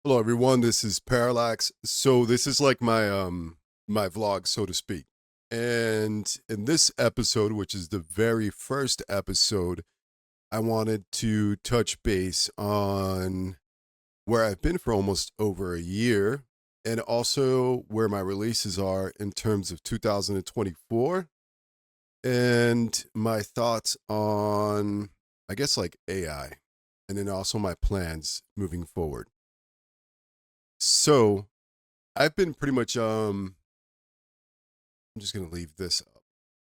Hello everyone, this is Parallax. So this is like my vlog, so to speak. And in this episode, which is the very first episode, I wanted to touch base on where I've been for almost over a year and also where my releases are in terms of 2024 and my thoughts on I guess like AI and then also my plans moving forward. So, I've been pretty much I'm just gonna leave this up.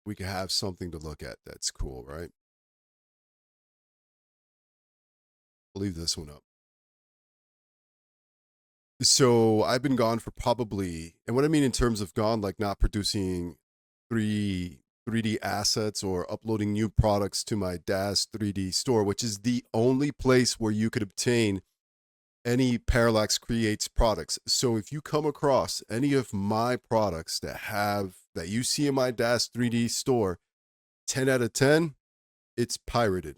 We can have something to look at that's cool, right? I'll leave this one up. So I've been gone for probably, and what I mean in terms of gone, like not producing 3D assets or uploading new products to my DAS 3D store, which is the only place where you could obtain any Parallax Creates products. So if you come across any of my products that you see in my DAS 3D store, 10 out of 10, it's pirated.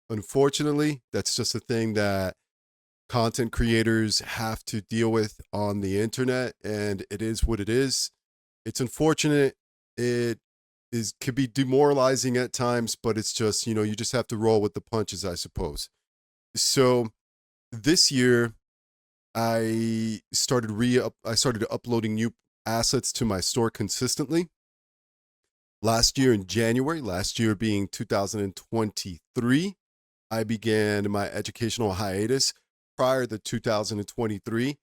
Unfortunately, that's just a thing that content creators have to deal with on the internet, and it is what it is. It's unfortunate. It is could be demoralizing at times, but it's just, you just have to roll with the punches, I suppose. So this year I started uploading new assets to my store consistently. Last year in January, last year being 2023, I began my educational hiatus. Prior to 2023,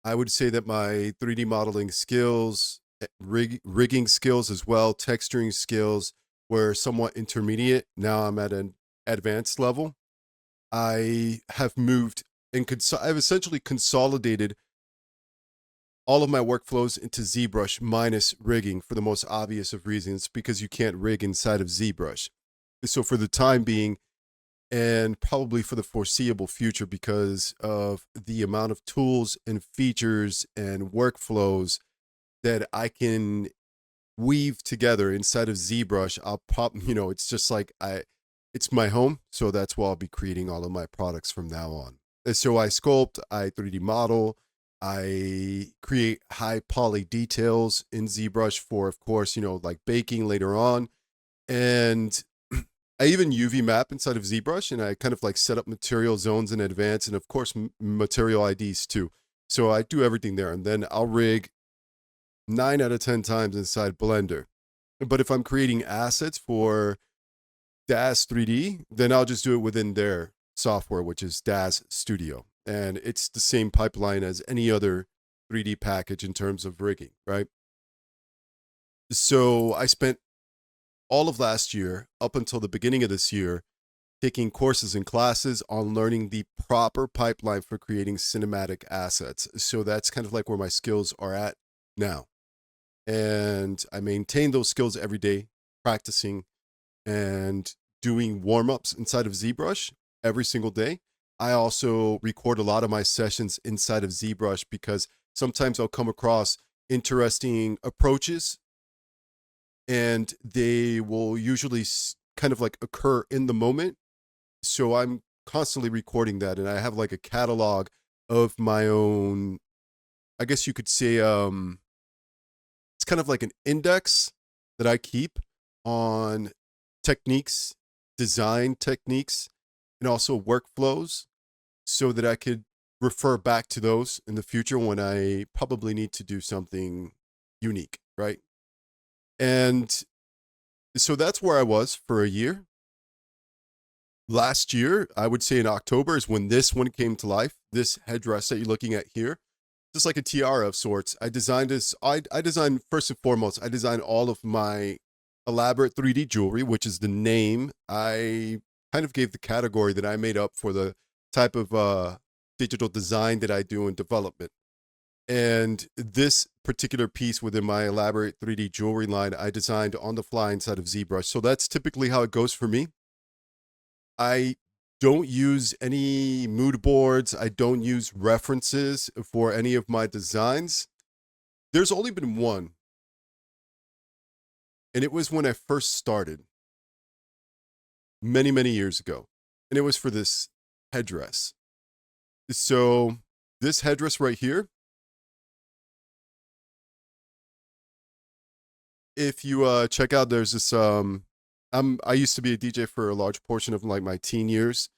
I would say that my 3D modeling skills, rigging skills as well, texturing skills were somewhat intermediate. Now I'm at an advanced level. I have moved and I've essentially consolidated all of my workflows into ZBrush minus rigging for the most obvious of reasons because you can't rig inside of ZBrush. So for the time being, and probably for the foreseeable future because of the amount of tools and features and workflows that I can weave together inside of ZBrush, it's just like it's my home. So that's where I'll be creating all of my products from now on. And so I sculpt, I 3D model, I create high poly details in ZBrush for, of course, like baking later on. And I even UV map inside of ZBrush, and I kind of like set up material zones in advance, and of course material IDs too. So I do everything there, and then I'll rig 9 out of 10 times inside Blender. But if I'm creating assets for DAZ 3D, then I'll just do it within their software, which is DAZ Studio, and it's the same pipeline as any other 3D package in terms of rigging, right? So I spent all of last year up until the beginning of this year taking courses and classes on learning the proper pipeline for creating cinematic assets. So that's kind of like where my skills are at now. And I maintain those skills every day, practicing and doing warm ups inside of ZBrush every single day. I also record a lot of my sessions inside of ZBrush because sometimes I'll come across interesting approaches and they will usually kind of like occur in the moment. So I'm constantly recording that, and I have like a catalog of my own, I guess you could say, it's kind of like an index that I keep on techniques, design techniques, and also workflows so that I could refer back to those in the future when I probably need to do something unique, right? And so that's where I was for a year. Last year, I would say in October is when this one came to life. This headdress that you're looking at here, just like a tiara of sorts. I designed this. I designed first and foremost. I designed all of my elaborate 3D jewelry, which is the name I kind of gave the category that I made up for the type of digital design that I do in development. And this particular piece within my elaborate 3D jewelry line, I designed on the fly inside of ZBrush. So that's typically how it goes for me. I don't use any mood boards. I don't use references for any of my designs. There's only been one, and it was when I first started many years ago. And it was for this headdress. So This headdress right here, if you check out, there's this I used to be a DJ for a large portion of like my teen years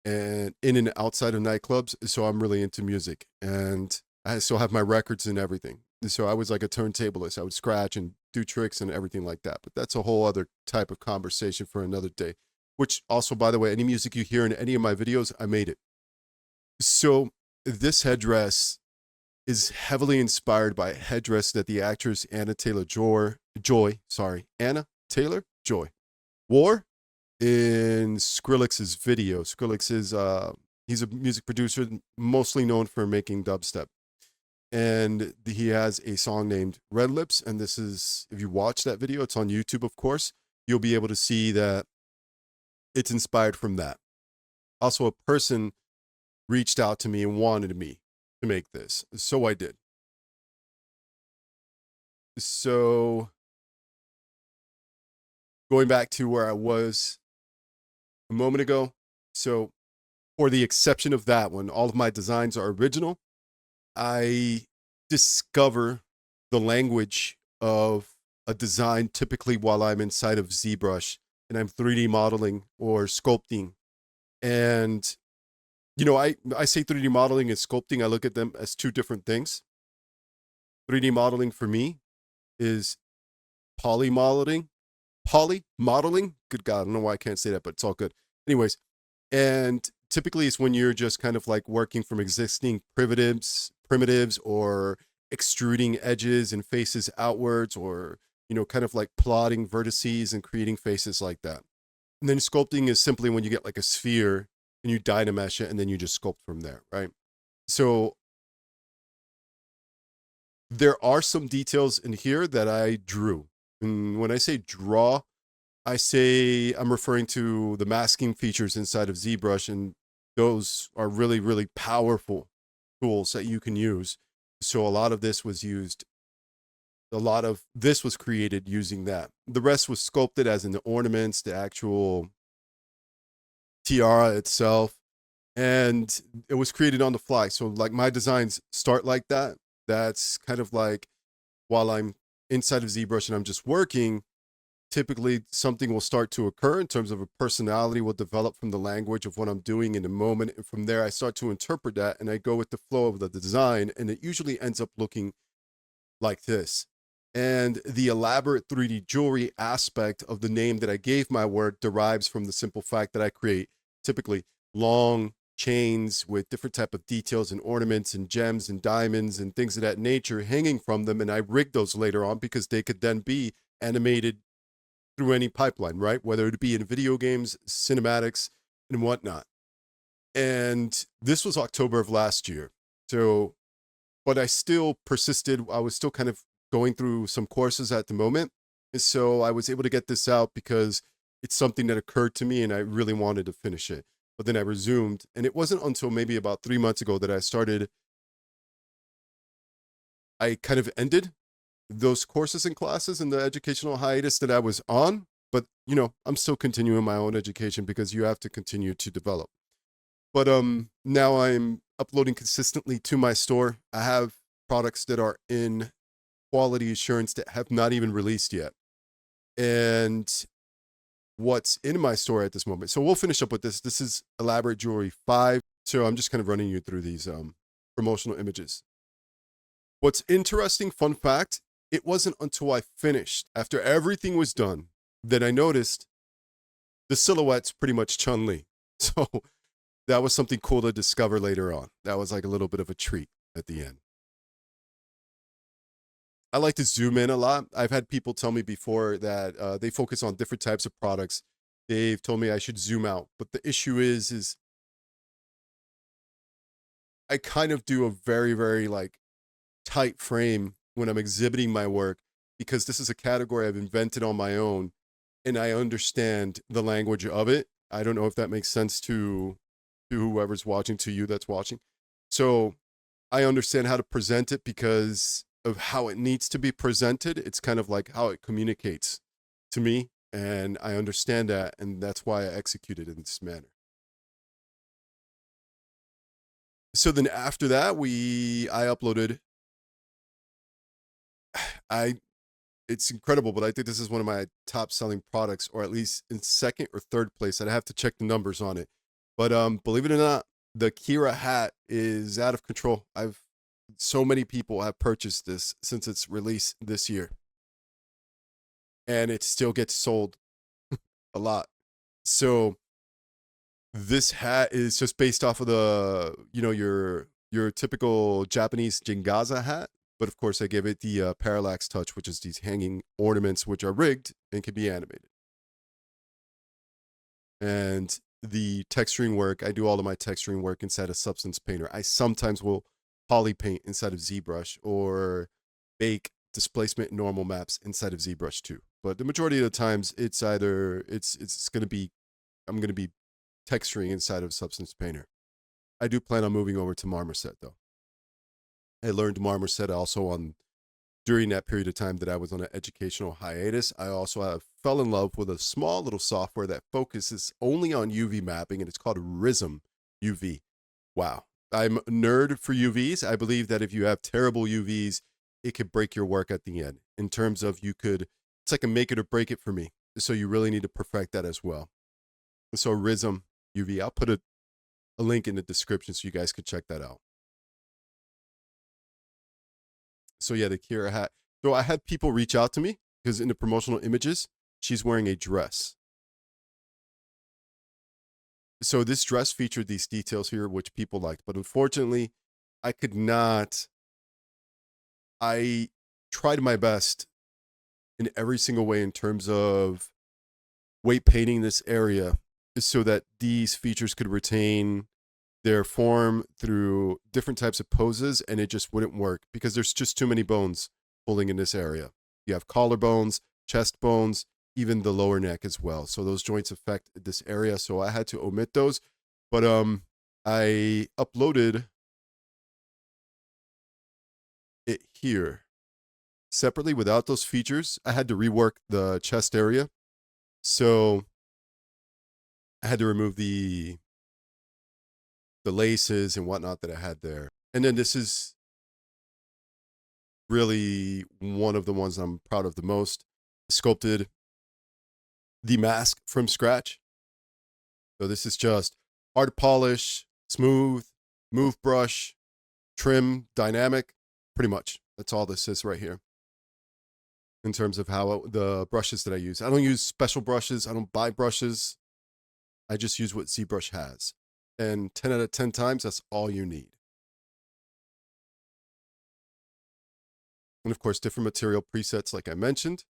and in and outside of nightclubs, so I'm really into music and I still have my records and everything. So I was like a turntablist. I would scratch and do tricks and everything like that. But that's a whole other type of conversation for another day. Which also, by the way, any music you hear in any of my videos, I made it. So this headdress is heavily inspired by a headdress that the actress Anna Taylor Joy wore in Skrillex's video. Skrillex is he's a music producer mostly known for making dubstep. And he has a song named Red Lips, and this is, if you watch that video, it's on YouTube, of course, you'll be able to see that it's inspired from that. Also, a person reached out to me and wanted me to make this, so I did. So going back to where I was a moment ago, so for the exception of that one, all of my designs are original. I discover the language of a design typically while I'm inside of ZBrush and I'm 3D modeling or sculpting. And, you know, I say 3D modeling and sculpting, I look at them as two different things. 3D modeling for me is poly modeling. Good God, I don't know why I can't say that, but it's all good. Anyways, and typically it's when you're just kind of like working from existing primitives or extruding edges and faces outwards, or, you know, kind of like plotting vertices and creating faces like that. And then sculpting is simply when you get like a sphere and you dynamesh it and then you just sculpt from there, right? So there are some details in here that I drew. And when I say draw, I say I'm referring to the masking features inside of ZBrush, and those are really, really powerful tools that you can use. So a lot of this was created using that. The rest was sculpted as in the ornaments, the actual tiara itself, and it was created on the fly. So like my designs start like that. That's kind of like while I'm inside of ZBrush and I'm just working, typically something will start to occur in terms of a personality will develop from the language of what I'm doing in the moment. And from there, I start to interpret that and I go with the flow of the design. And it usually ends up looking like this. And the elaborate 3D jewelry aspect of the name that I gave my work derives from the simple fact that I create typically long chains with different type of details and ornaments and gems and diamonds and things of that nature hanging from them. And I rig those later on because they could then be animated through any pipeline, right? Whether it be in video games, cinematics, and whatnot. And this was October of last year. So, but I still persisted. I was still kind of going through some courses at the moment. And so I was able to get this out because it's something that occurred to me and I really wanted to finish it. But then I resumed. And it wasn't until maybe about 3 months ago that I kind of ended those courses and classes and the educational hiatus that I was on. But, you know, I'm still continuing my own education because you have to continue to develop. But now I'm uploading consistently to my store. I have products that are in quality assurance that have not even released yet. And what's in my store at this moment. So we'll finish up with this. This is Elaborate Jewelry 5. So I'm just kind of running you through these promotional images. What's interesting, fun fact, it wasn't until I finished, after everything was done, that I noticed the silhouette's pretty much Chun-Li. So that was something cool to discover later on. That was like a little bit of a treat at the end. I like to zoom in a lot. I've had people tell me before that they focus on different types of products. They've told me I should zoom out. But the issue is I kind of do a very, very like tight frame when I'm exhibiting my work because this is a category I've invented on my own and I understand the language of it. I don't know if that makes sense to whoever's watching, to you that's watching. So I understand how to present it because of how it needs to be presented. It's kind of like how it communicates to me. And I understand that. And that's why I execute it in this manner. So then after that, I uploaded. I It's incredible, but I think this is one of my top selling products, or at least in second or third place. I'd have to check the numbers on it. But believe it or not, the Kira hat is out of control. I've So many people have purchased this since its release this year, and it still gets sold a lot. So this hat is just based off of the, your typical Japanese Jingaza hat, but of course I gave it the parallax touch, which is these hanging ornaments which are rigged and can be animated. And the texturing work, I do all of my texturing work inside of Substance Painter. I sometimes will poly paint inside of ZBrush, or bake displacement normal maps inside of ZBrush too. But the majority of the times it's either it's going to be I'm going to be texturing inside of Substance Painter. I do plan on moving over to Marmoset though. I learned Marmoset also during that period of time that I was on an educational hiatus. I also fell in love with a small little software that focuses only on UV mapping, and it's called Rism UV. Wow. I'm a nerd for UVs. I believe that if you have terrible UVs, it could break your work at the end. In terms of it's like a make it or break it for me. So you really need to perfect that as well. So Rism UV, I'll put a link in the description so you guys could check that out. So yeah, the Kira hat. So I had people reach out to me because in the promotional images, she's wearing a dress. So this dress featured these details here, which people liked, but unfortunately, I could not. I tried my best in every single way in terms of weight painting this area so that these features could retain their form through different types of poses, and it just wouldn't work because there's just too many bones pulling in this area. You have collarbones, chest bones, even the lower neck as well. So those joints affect this area. So I had to omit those. But I uploaded it here separately without those features. I had to rework the chest area. So I had to remove the laces and whatnot that I had there. And then this is really one of the ones I'm proud of the most. Sculpted the mask from scratch. So this is just hard polish, smooth, move brush, trim, dynamic, pretty much. That's all this is right here in terms of the brushes that I use. I don't use special brushes. I don't buy brushes. I just use what ZBrush has. And 10 out of 10 times, that's all you need. And of course, different material presets, like I mentioned,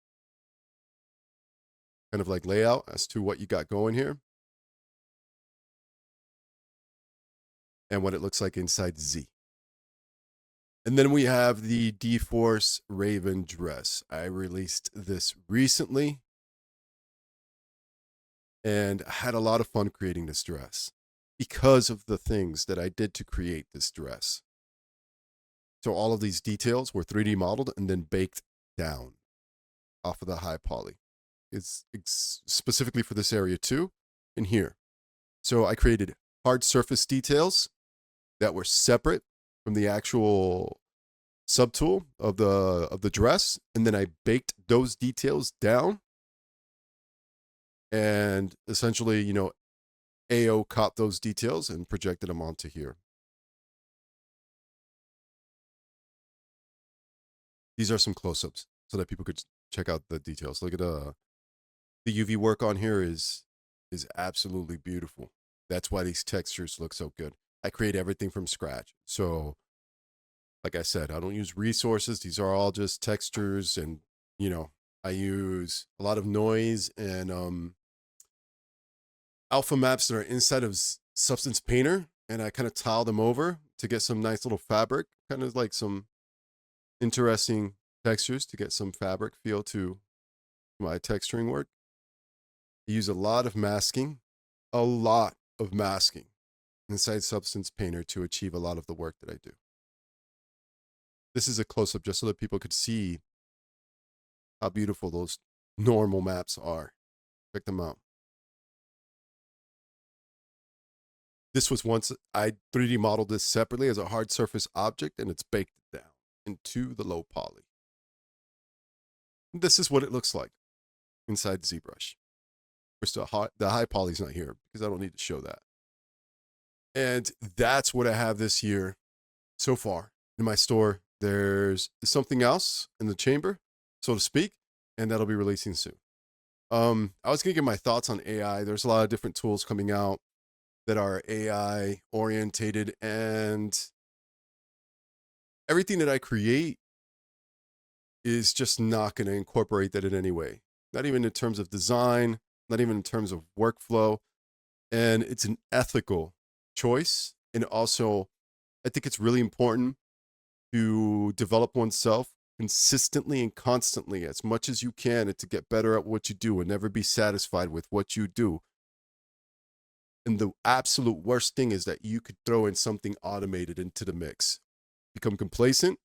kind of like layout as to what you got going here and what it looks like inside Z. And then we have the D-Force Raven dress. I released this recently and I had a lot of fun creating this dress because of the things that I did to create this dress. So all of these details were 3D modeled and then baked down off of the high poly. It's specifically for this area too, and here. So I created hard surface details that were separate from the actual subtool of the dress, and then I baked those details down, and essentially, AO caught those details and projected them onto here. These are some close-ups so that people could check out the details. Look at the UV work on here is absolutely beautiful. That's why these textures look so good. I create everything from scratch. So like I said, I don't use resources. These are all just textures, and I use a lot of noise and alpha maps that are inside of Substance Painter, and I kind of tile them over to get some nice little fabric, kind of like some interesting textures to get some fabric feel to my texturing work. I use a lot of masking inside Substance Painter to achieve a lot of the work that I do. This is a close-up just so that people could see how beautiful those normal maps are. Check them out. This was once I 3D modeled this separately as a hard surface object, and it's baked it down into the low poly. This is what it looks like inside ZBrush. The high poly's not here because I don't need to show that. And that's what I have this year so far in my store. There's something else in the chamber, so to speak, and that'll be releasing soon. I was gonna give my thoughts on AI. There's a lot of different tools coming out that are AI orientated, and everything that I create is just not going to incorporate that in any way. Not even in terms of design, not even in terms of workflow. And it's an ethical choice. And also, I think it's really important to develop oneself consistently and constantly as much as you can, and to get better at what you do and never be satisfied with what you do. And the absolute worst thing is that you could throw in something automated into the mix, become complacent,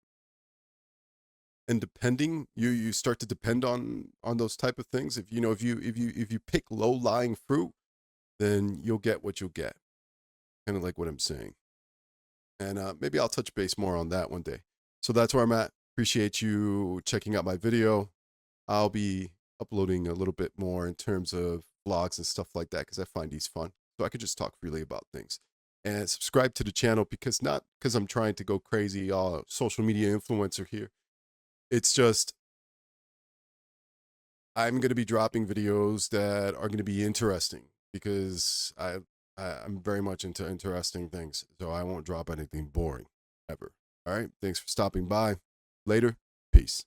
and you start to depend on those type of things. If you pick low lying fruit, then you'll get what you'll get. Kind of like what I'm saying. And maybe I'll touch base more on that one day. So that's where I'm at. Appreciate you checking out my video. I'll be uploading a little bit more in terms of vlogs and stuff like that, because I find these fun. So I could just talk freely about things. And subscribe to the channel, because not because I'm trying to go crazy, social media influencer here. It's just I'm going to be dropping videos that are going to be interesting, because I'm very much into interesting things. So I won't drop anything boring ever. All right. Thanks for stopping by. Later. Peace.